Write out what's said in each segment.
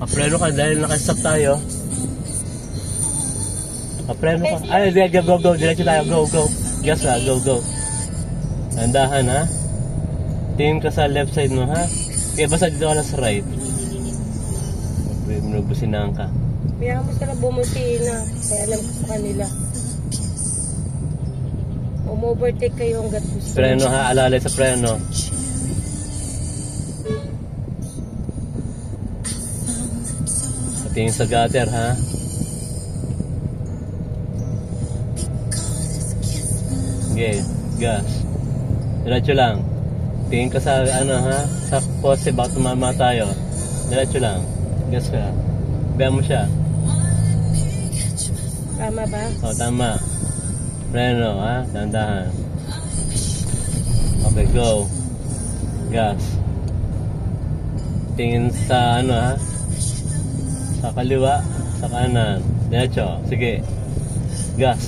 Kapreno ka dahil nakastop tayo. Kapreno ka. Ay, go, go. Diretso tayo. Go, go. Gas na, go, go. Andahan, ha? Tingin ka sa left side mo, ha? Kaya basta dito ka lang sa right. Minubusinahan ka. Kaya mo sila bumusina. Kaya alam ko sa kanila. Umovertake kayo hanggat gusto. Preno, ha? Alalay sa preno. Tingin sa gutter, ha? Okay, gas. Diretso lang. Tingin ka sa ano, ha? Sa poste, baka tumama tayo. Diretso lang. Gas ka. Bayan mo siya. Tama ba? O, tama. Preno, ha? Dandahan. Okay, go. Gas. Tingin sa ano, ha? Sa kaliwa, sa kanan. Diretso. Sige. Gas.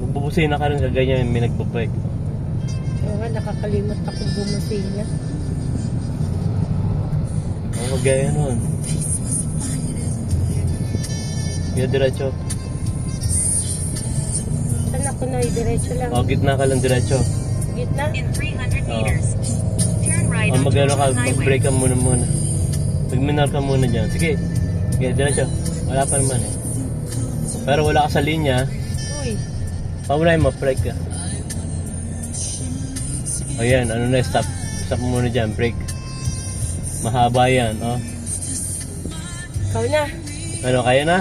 Bubusina ka rin kaganyan, may nagbabike. Oo nga, nakakalimot ako bumusina. Oo, magaya nun. Kaya diretso. Saan ako na, diretso lang. O, gitna ka lang diretso. Gitna? In 300 meters, turn right O, on mag-ano ka, Toronto mag-brake ka Highway. muna. Mag-minor ka muna dyan. Sige. Kaya diretso. Wala pa naman eh. Pero wala ka sa linya. Uy. Paunay mo, brake ka. O yan, ano na, stop. Stop muna dyan, brake. Mahaba yan, o. Ikaw na. Ano, kaya na?